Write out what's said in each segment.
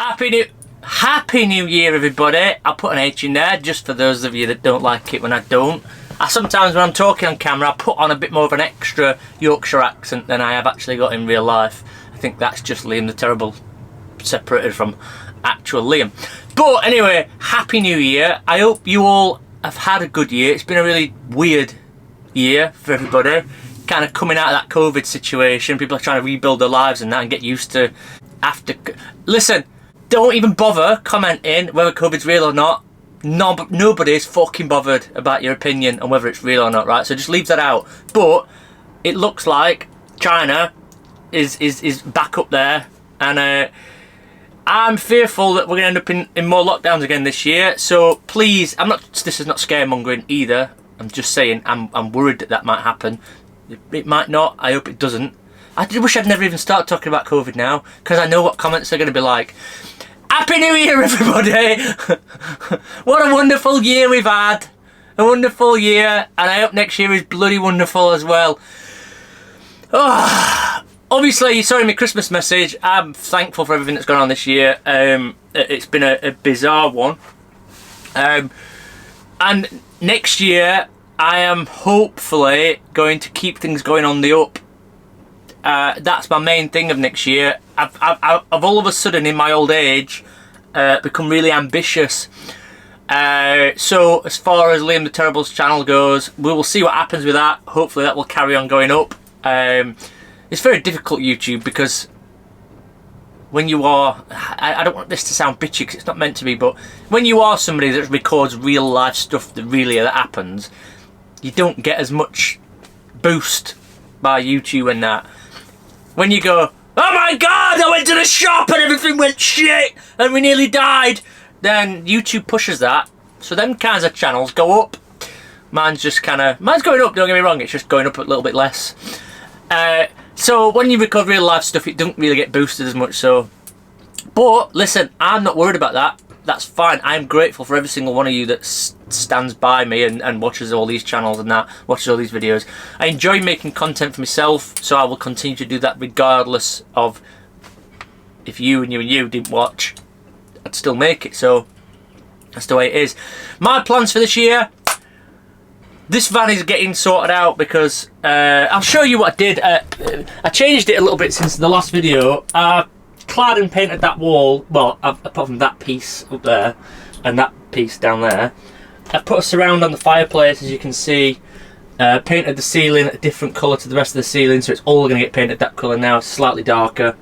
Happy New Year, everybody. I'll put an H in there just for those of you that don't like it when I don't. Sometimes when I'm talking on camera, I put on a bit more of an extra Yorkshire accent than I have actually got in real life. I think that's just Liam the Terrible separated from actual Liam. But anyway, Happy New Year. I hope you all have had a good year. It's been a really weird year for everybody. Kind of coming out of that COVID situation. People are trying to rebuild their lives and that and get used to after. Listen, don't even bother commenting whether COVID's real or not. Nobody's fucking bothered about your opinion on whether it's real or not, right? So just leave that out. But it looks like China is back up there, and I'm fearful that we're going to end up in more lockdowns again this year. So please, this is not scaremongering either. I'm just saying I'm worried that might happen. It might not. I hope it doesn't. I wish I'd never even started talking about COVID now, because I know what comments are going to be like. Happy New Year, everybody! What a wonderful year we've had. A wonderful year, and I hope next year is bloody wonderful as well. Oh, obviously, you saw in my Christmas message, I'm thankful for everything that's gone on this year. It's been a bizarre one. And next year, I am hopefully going to keep things going on the up. That's my main thing of next year. I've all of a sudden in my old age become really ambitious. So as far as Liam the Terrible's channel goes, we will see what happens with that. Hopefully that will carry on going up. It's very difficult, YouTube, because when you are, I don't want this to sound bitchy because it's not meant to be, but when you are somebody that records real life stuff that happens, you don't get as much boost by YouTube and that. When you go, oh my god, I went to the shop and everything went shit and we nearly died, then YouTube pushes that. So them kinds of channels go up. Mine's going up, don't get me wrong, it's just going up a little bit less. So when you record real life stuff, it doesn't really get boosted as much. So, but listen, I'm not worried about that. That's fine. I'm grateful for every single one of you that stands by me and watches all these channels and that, watches all these videos. I enjoy making content for myself, so I will continue to do that regardless of if you and you didn't watch. I'd still make it, so that's the way it is. My plans for this year, this van is getting sorted out because I'll show you what I did. I changed it a little bit since the last video. Clad and painted that wall, well, apart from that piece up there and that piece down there. I've put a surround on the fireplace, as you can see. Painted the ceiling a different colour to the rest of the ceiling, so it's all going to get painted that colour now, slightly darker.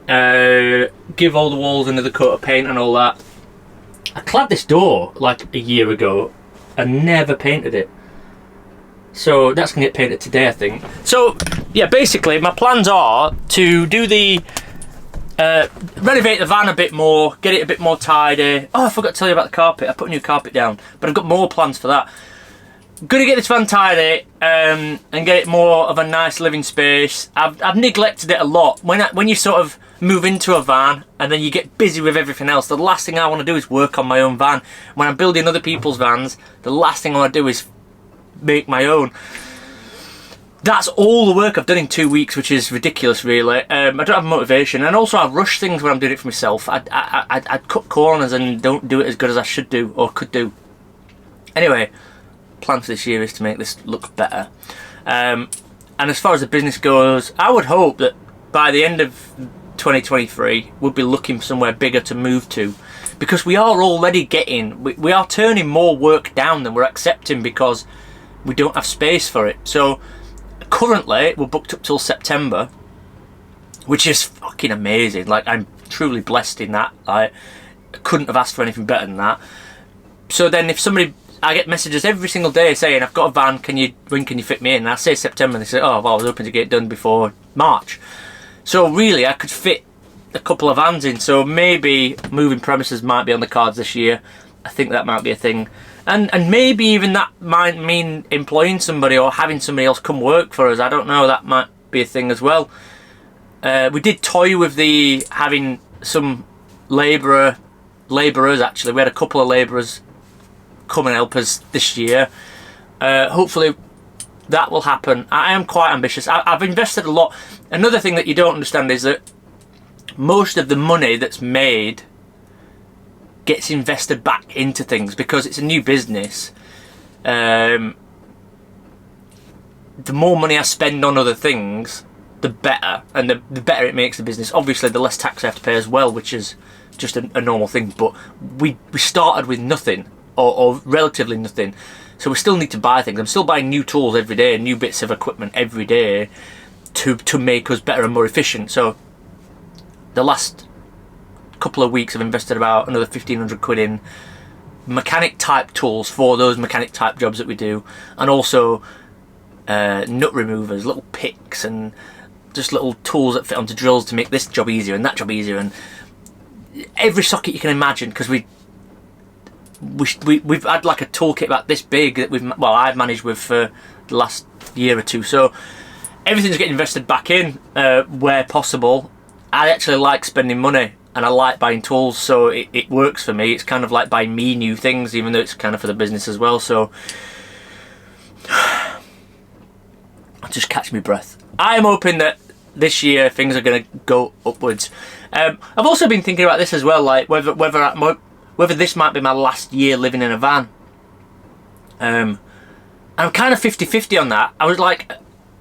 Give all the walls another coat of paint and all that. I clad this door like a year ago and never painted it. So that's going to get painted today, I think. So, yeah, basically my plans are to do the... renovate the van a bit more, get it a bit more tidy. Oh, I forgot to tell you about the carpet. I put a new carpet down, but I've got more plans for that. I'm gonna get this van tidy and get it more of a nice living space. I've neglected it a lot. When you sort of move into a van and then you get busy with everything else, the last thing I want to do is work on my own van. When I'm building other people's vans, the last thing I want to do is make my own. That's all the work I've done in 2 weeks, which is ridiculous, really. I don't have motivation, and also I rush things when I'm doing it for myself. I'd cut corners and don't do it as good as I should do or could do. Anyway, plan for this year is to make this look better. And as far as the business goes, I would hope that by the end of 2023, we'll be looking for somewhere bigger to move to, because we are already we are turning more work down than we're accepting because we don't have space for it. So currently we're booked up till September, which is fucking amazing. Like, I'm truly blessed in that. I couldn't have asked for anything better than that. So then if somebody, I get messages every single day saying, I've got a van, when can you fit me in? And I say September, and they say, oh well, I was hoping to get it done before March. So really I could fit a couple of vans in, so maybe moving premises might be on the cards this year. I think that might be a thing. And maybe even that might mean employing somebody or having somebody else come work for us. I don't know, that might be a thing as well. We did toy with having some labourers actually. We had a couple of labourers come and help us this year. Hopefully that will happen. I am quite ambitious. I've invested a lot. Another thing that you don't understand is that most of the money that's made gets invested back into things because it's a new business. The more money I spend on other things, the better, and the better it makes the business. Obviously, the less tax I have to pay as well, which is just a normal thing. But we started with nothing, or relatively nothing, so we still need to buy things. I'm still buying new tools every day, new bits of equipment every day to make us better and more efficient. So the last couple of weeks I've invested about another 1,500 quid in mechanic type tools for those mechanic type jobs that we do, and also nut removers, little picks, and just little tools that fit onto drills to make this job easier and that job easier, and every socket you can imagine, because we've had like a toolkit about this big that I've managed with for the last year or two. So everything's getting invested back in where possible. I actually like spending money, and I like buying tools, so it works for me. It's kind of like buying me new things, even though it's kind of for the business as well. So I'll just catch my breath. I'm hoping that this year things are going to go upwards. I've also been thinking about this as well, like whether this might be my last year living in a van. I'm kind of 50-50 on that. I was like,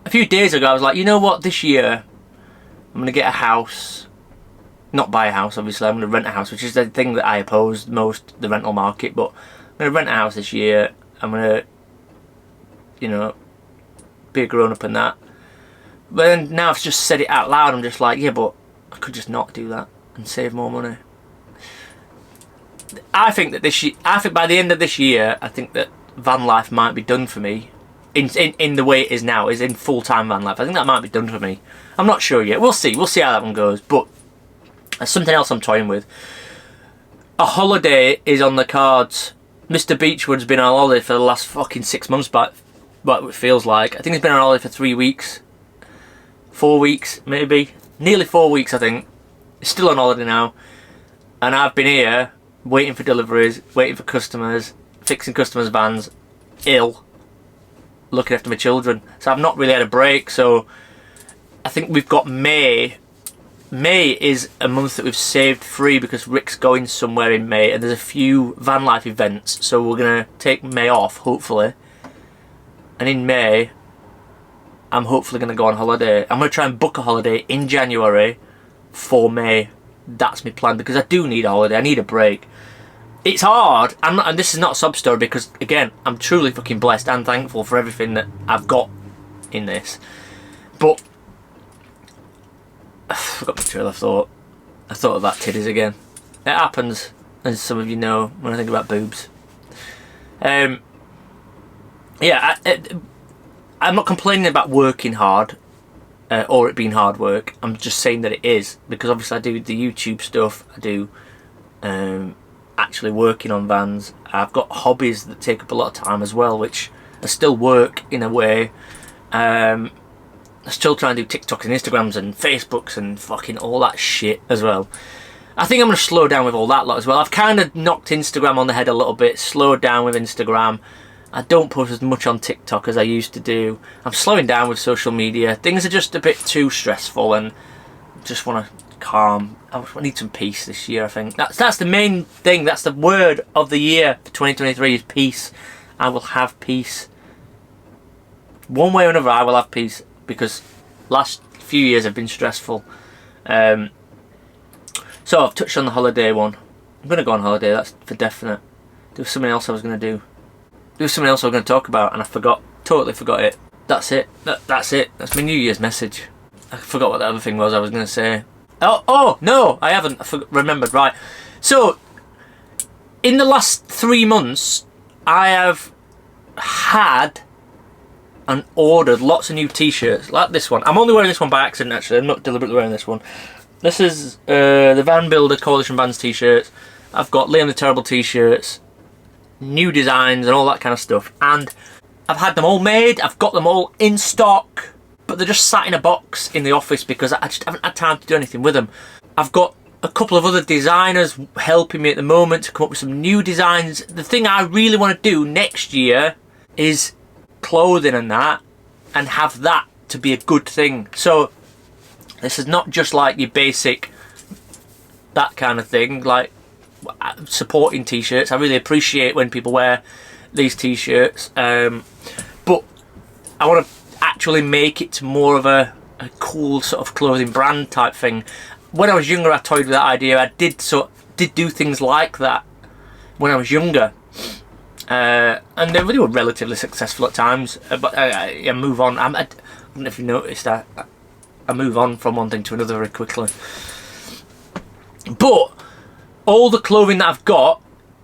a few days ago, I was like, you know what, this year I'm going to get a house. Not buy a house, obviously. I'm going to rent a house, which is the thing that I oppose most, the rental market. But I'm going to rent a house this year. I'm going to, you know, be a grown-up in that. But then now I've just said it out loud, I'm just like, yeah, but I could just not do that and save more money. I think that by the end of this year, I think that van life might be done for me. In the way it is now, is in full-time van life. I think that might be done for me. I'm not sure yet. We'll see how that one goes. But there's something else I'm toying with. A holiday is on the cards. Mr. Beechwood's been on holiday for the last fucking 6 months, but it feels like. I think he's been on holiday for 3 weeks. 4 weeks, maybe. Nearly 4 weeks, I think. He's still on holiday now. And I've been here, waiting for deliveries, waiting for customers, fixing customers' vans, ill, looking after my children. So I've not really had a break. So I think we've got May. May is a month that we've saved free because Rick's going somewhere in May, and there's a few van life events. So we're going to take May off, hopefully. And in May, I'm hopefully going to go on holiday. I'm going to try and book a holiday in January for May. That's my plan, because I do need a holiday. I need a break. It's hard, and this is not a sub story, because again, I'm truly fucking blessed and thankful for everything that I've got in this. But I forgot my trail of thought. I thought about titties again. It happens, as some of you know, when I think about boobs. Yeah, I'm not complaining about working hard or it being hard work. I'm just saying that it is, because obviously I do the YouTube stuff. I do actually working on vans. I've got hobbies that take up a lot of time as well, which are still work in a way. I still try and do TikToks and Instagrams and Facebooks and fucking all that shit as well. I think I'm going to slow down with all that lot as well. I've kind of knocked Instagram on the head a little bit, slowed down with Instagram. I don't post as much on TikTok as I used to do. I'm slowing down with social media. Things are just a bit too stressful, and just want to calm. I need some peace this year, I think. That's the main thing. That's the word of the year for 2023 is peace. I will have peace. One way or another, I will have peace, because last few years have been stressful. So I've touched on the holiday one. I'm going to go on holiday, that's for definite. There was something else I was going to do. There was something else I was going to talk about, and I forgot. Totally forgot it. That's it. That's it. That's my New Year's message. I forgot what the other thing was I was going to say. Oh no, I haven't. Remembered, right. So, in the last 3 months, I have had and ordered lots of new t-shirts, like this one. I'm only wearing this one by accident, actually. I'm not deliberately wearing this one. This is the Van Builder Coalition Vans t-shirts. I've got Liam the Terrible t-shirts, new designs and all that kind of stuff, and I've had them all made. I've got them all in stock, but they're just sat in a box in the office because I just haven't had time to do anything with them. I've got a couple of other designers helping me at the moment to come up with some new designs. The thing I really want to do next year is clothing and that, and have that to be a good thing. So this is not just like your basic that kind of thing, like supporting t-shirts. I really appreciate when people wear these t-shirts, but I want to actually make it to more of a cool sort of clothing brand type thing. When I was younger, I toyed with that idea. I did do things like that when I was younger, and they were relatively successful at times. But I move on. I don't know if you noticed that I move on from one thing to another very quickly. But all the clothing that I've got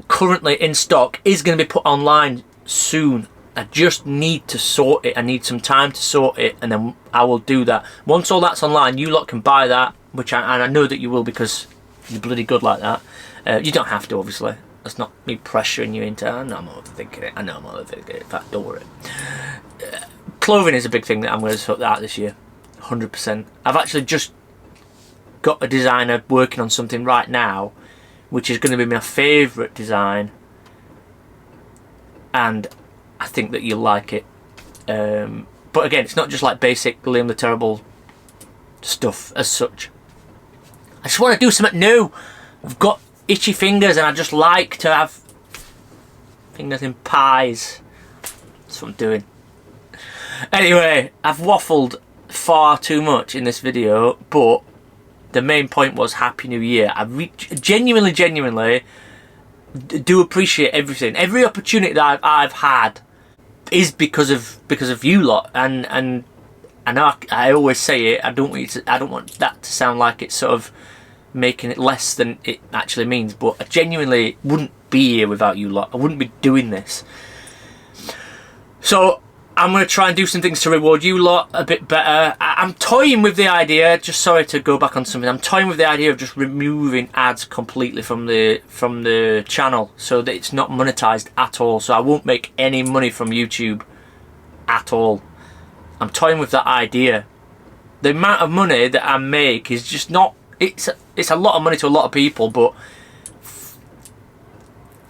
currently in stock is going to be put online soon. I just need to sort it. I need some time to sort it, and then I will do that. Once all that's online, you lot can buy that, and I know that you will, because you're bloody good like that. You don't have to, obviously. That's not me pressuring you into, I know I'm overthinking it. I know I'm overthinking it. In fact, don't worry. Clothing is a big thing that I'm going to sort out this year. 100%. I've actually just got a designer working on something right now, which is going to be my favourite design. And I think that you'll like it. But again, it's not just like basic Liam the Terrible stuff as such. I just want to do something new. I've got itchy fingers and I just like to have fingers in pies. That's what I'm doing. Anyway, I've waffled far too much in this video, but the main point was Happy New Year. I genuinely do appreciate everything. Every opportunity that I've had is because of you lot, and I know I always say it. I don't want that to sound like it's sort of making it less than it actually means, but I genuinely wouldn't be here without you lot. I wouldn't be doing this. So I'm going to try and do some things to reward you lot a bit better. I'm toying with the idea, just sorry to go back on something, I'm toying with the idea of just removing ads completely from the channel, so that it's not monetized at all. So I won't make any money from YouTube at all. I'm toying with that idea. The amount of money that I make is just not, it's a lot of money to a lot of people, but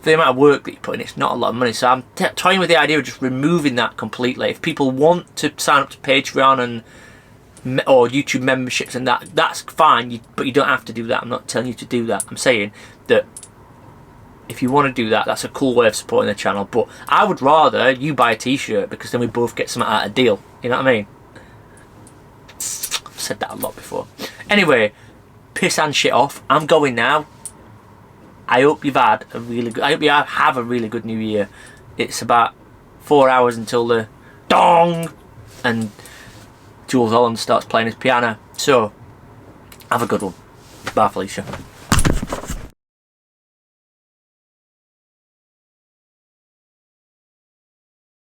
the amount of work that you put in, it's not a lot of money. So I'm toying with the idea of just removing that completely. If people want to sign up to Patreon or YouTube memberships and that's fine, but you don't have to do that. I'm not telling you to do that. I'm saying that if you want to do that, that's a cool way of supporting the channel. But I would rather you buy a t-shirt, because then we both get something out of a deal. You know what I mean? I've said that a lot before. Anyway, piss and shit off. I'm going now. I hope you've had a really good, I hope you have a really good New Year. It's about 4 hours until the dong and Jules Holland starts playing his piano. So, have a good one. Bye, Felicia.